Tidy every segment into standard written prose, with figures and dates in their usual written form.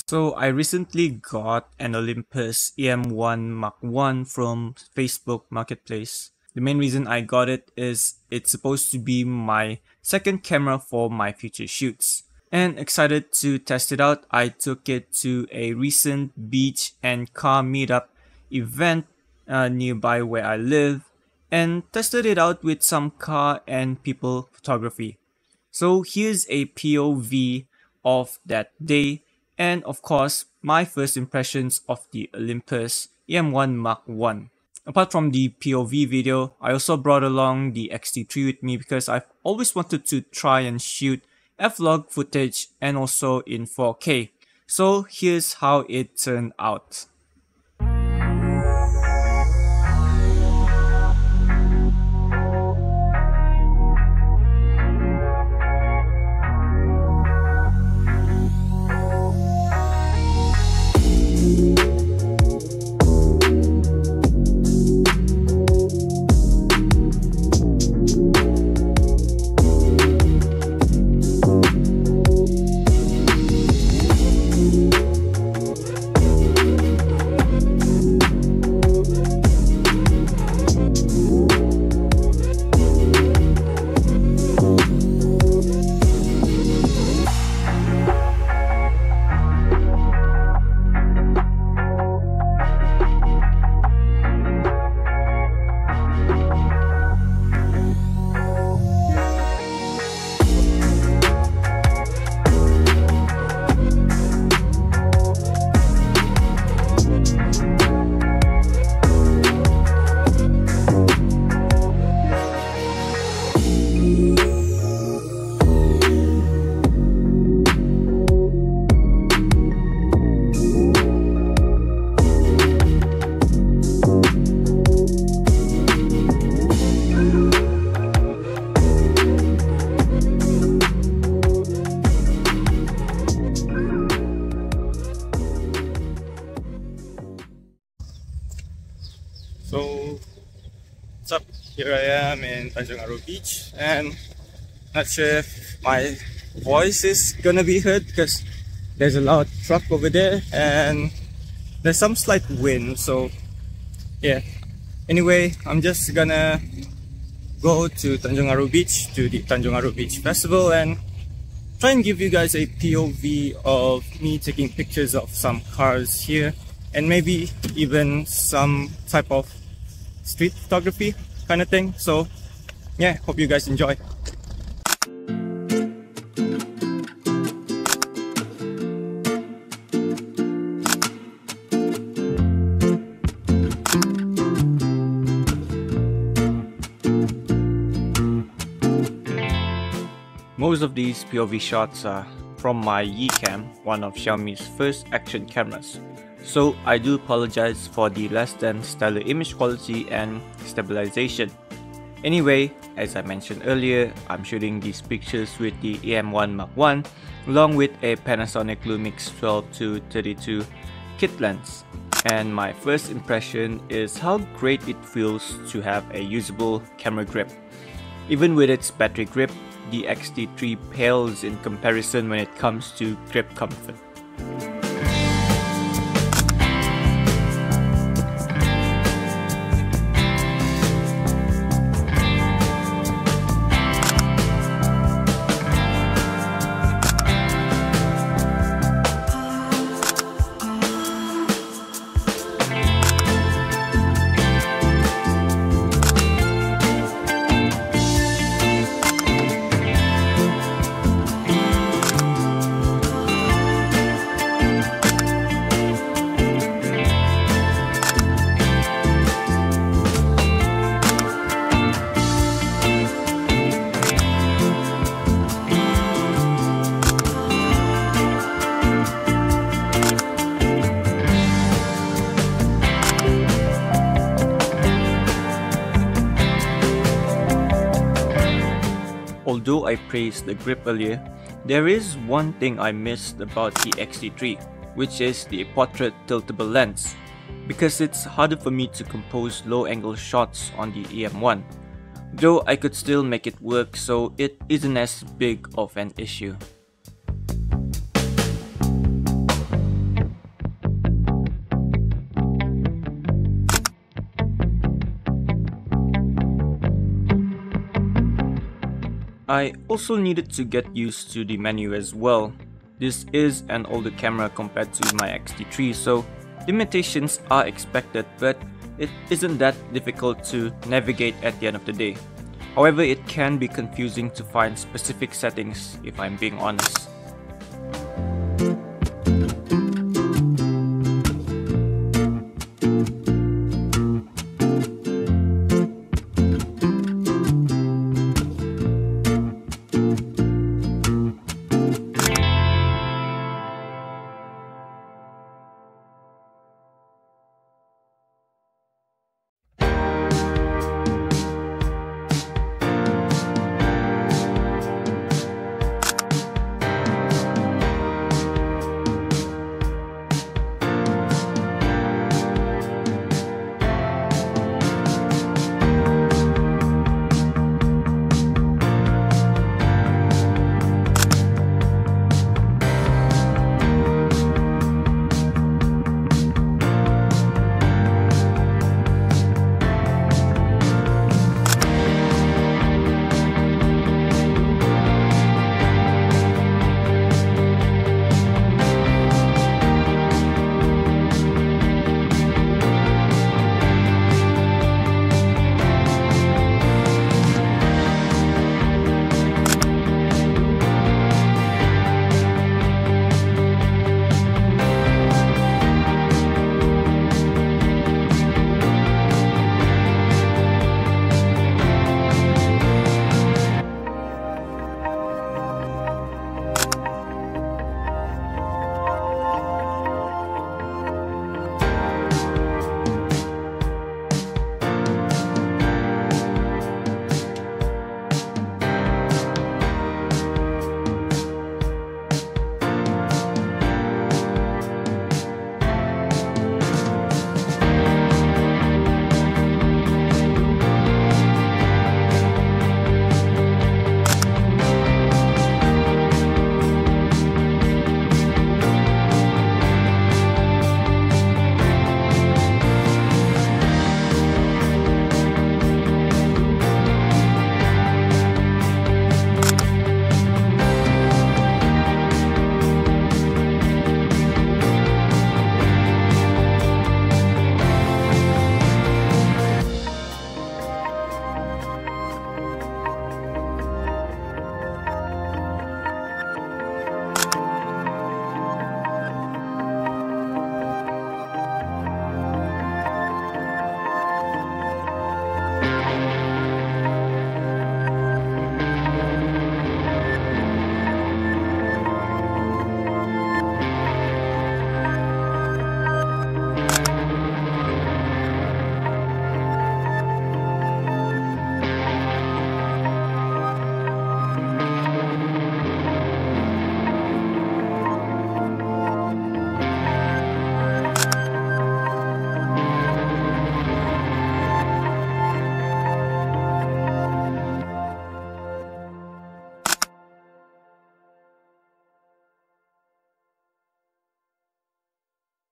So I recently got an Olympus EM1 Mark 1 from Facebook Marketplace. The main reason I got it is it's supposed to be my second camera for my future shoots. And excited to test it out, I took it to a recent beach and car meetup event nearby where I live and tested it out with some car and people photography. So here's a POV of that day, and of course my first impressions of the Olympus EM1 Mark 1. Apart from the POV video, I also brought along the X-T3 with me because I've always wanted to try and shoot F-Log footage and also in 4K. So here's how it turned out. So, what's up? Here I am in Tanjung Aru Beach, and not sure if my voice is gonna be heard because there's a loud truck over there and there's some slight wind, so yeah. Anyway, I'm just gonna go to Tanjung Aru Beach, to the Tanjung Aru Beach Festival, and try and give you guys a POV of me taking pictures of some cars here and maybe even some type of street photography kind of thing. So yeah, hope you guys enjoy. Most of these POV shots are from my Yicam, one of Xiaomi's first action cameras. So I do apologize for the less than stellar image quality and stabilization. Anyway, as I mentioned earlier, I'm shooting these pictures with the EM1 Mark 1 along with a Panasonic Lumix 12-32 kit lens. And my first impression is how great it feels to have a usable camera grip. Even with its battery grip, the X-T3 pales in comparison when it comes to grip comfort. Although I praised the grip earlier, there is one thing I missed about the X-T3, which is the portrait tiltable lens, because it's harder for me to compose low angle shots on the EM1, though I could still make it work, so it isn't as big of an issue. I also needed to get used to the menu as well. This is an older camera compared to my X-T3, so limitations are expected, but it isn't that difficult to navigate at the end of the day. However, it can be confusing to find specific settings if I'm being honest.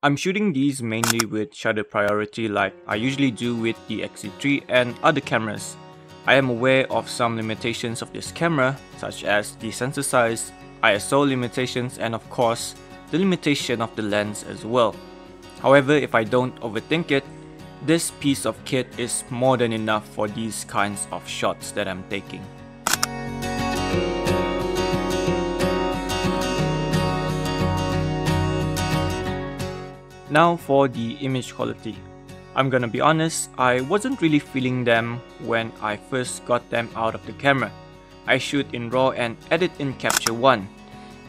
I'm shooting these mainly with shutter priority like I usually do with the X-T3 and other cameras. I am aware of some limitations of this camera, such as the sensor size, ISO limitations, and of course, the limitation of the lens as well. However, if I don't overthink it, this piece of kit is more than enough for these kinds of shots that I'm taking. Now for the image quality. I'm gonna be honest, I wasn't really feeling them when I first got them out of the camera. I shoot in RAW and edit in Capture One.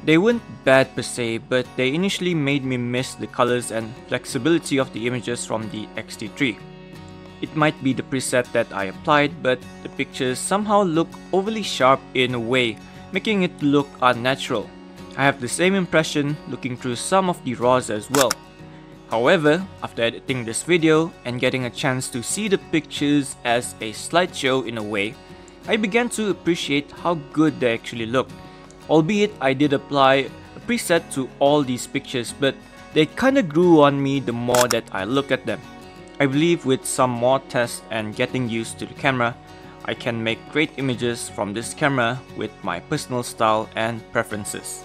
They weren't bad per se, but they initially made me miss the colors and flexibility of the images from the X-T3. It might be the preset that I applied, but the pictures somehow look overly sharp in a way, making it look unnatural. I have the same impression looking through some of the RAWs as well. However, after editing this video and getting a chance to see the pictures as a slideshow in a way, I began to appreciate how good they actually look. Albeit I did apply a preset to all these pictures, but they kinda grew on me the more that I look at them. I believe with some more tests and getting used to the camera, I can make great images from this camera with my personal style and preferences.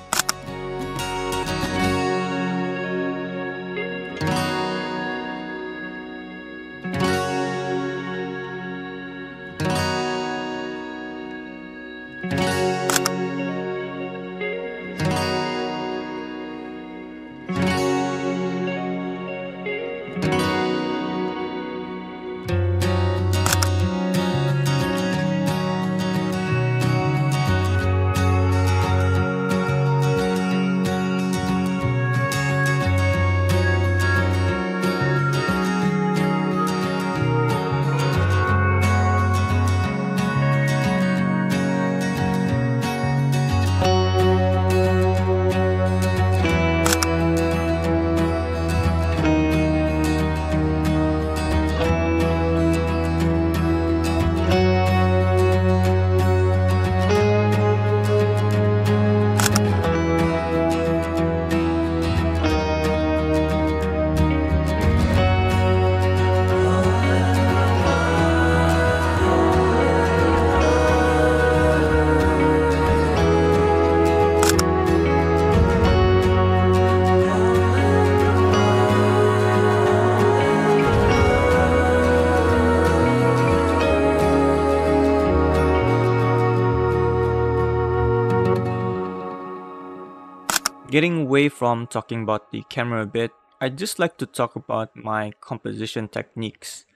Getting away from talking about the camera a bit, I'd just like to talk about my composition techniques.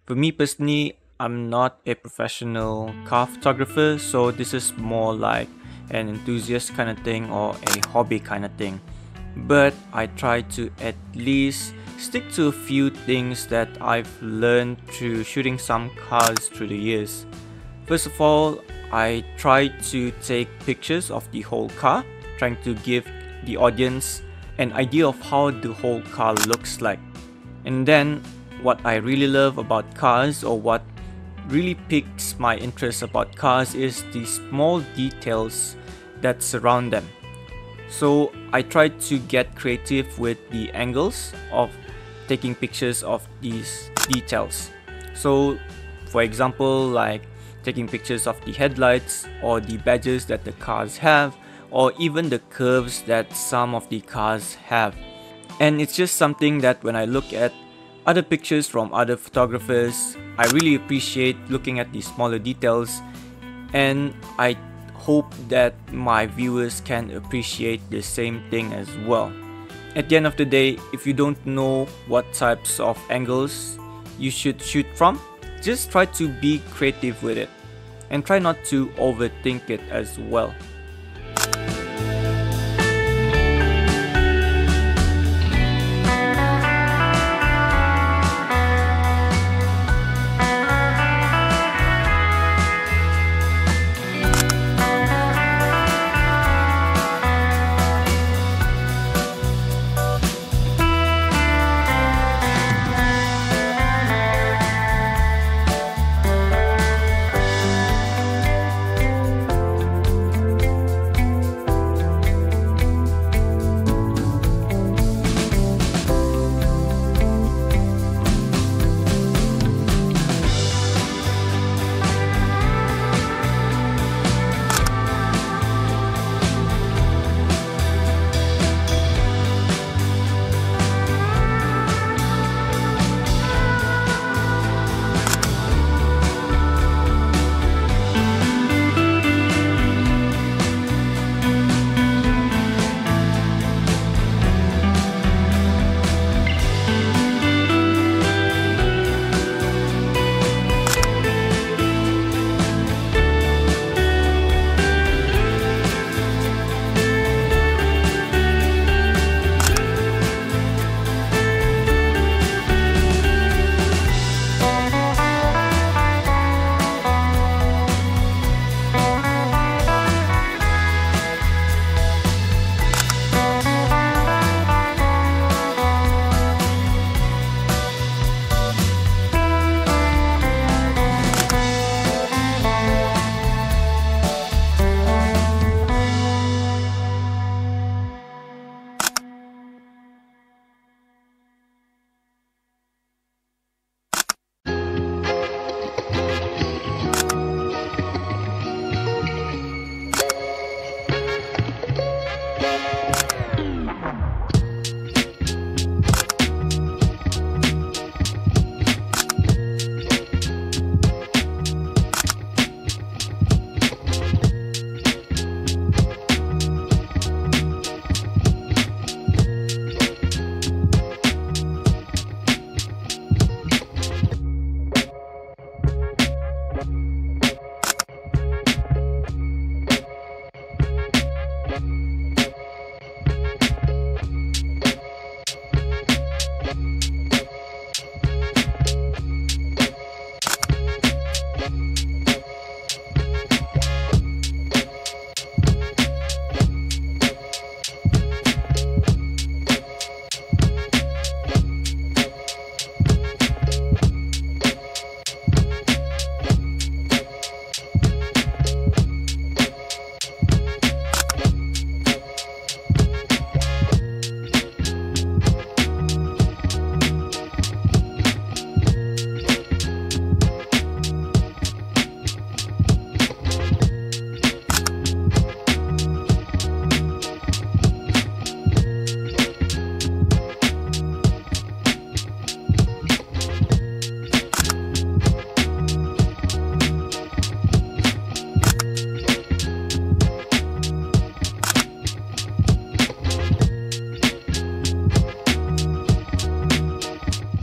For me personally, I'm not a professional car photographer, so this is more like an enthusiast kind of thing or a hobby kind of thing. But I try to at least stick to a few things that I've learned through shooting some cars through the years. First of all, I try to take pictures of the whole car, trying to give the audience an idea of how the whole car looks like. And then what I really love about cars, or what really piques my interest about cars, is the small details that surround them. So I try to get creative with the angles of taking pictures of these details. So for example, like taking pictures of the headlights or the badges that the cars have, or even the curves that some of the cars have. And it's just something that when I look at other pictures from other photographers, I really appreciate looking at these smaller details, and I hope that my viewers can appreciate the same thing as well. At the end of the day, if you don't know what types of angles you should shoot from, just try to be creative with it and try not to overthink it as well.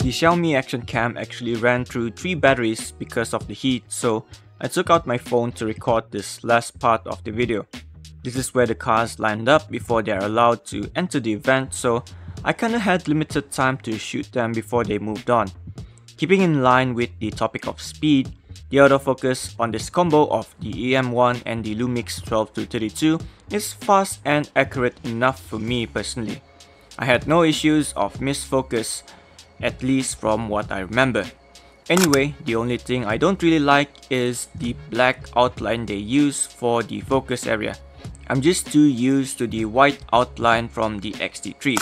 The Xiaomi Action Cam actually ran through 3 batteries because of the heat, so I took out my phone to record this last part of the video. This is where the cars lined up before they are allowed to enter the event, so I kinda had limited time to shoot them before they moved on. Keeping in line with the topic of speed, the autofocus on this combo of the E-M1 and the Lumix 12-32 is fast and accurate enough for me personally. I had no issues of misfocus, at least from what I remember. Anyway, the only thing I don't really like is the black outline they use for the focus area. I'm just too used to the white outline from the X-T3.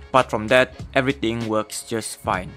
Apart from that, everything works just fine.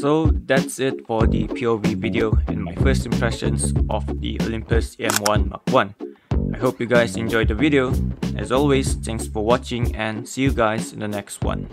So that's it for the POV video and my first impressions of the Olympus E-M1 Mark 1. I hope you guys enjoyed the video. As always, thanks for watching and see you guys in the next one.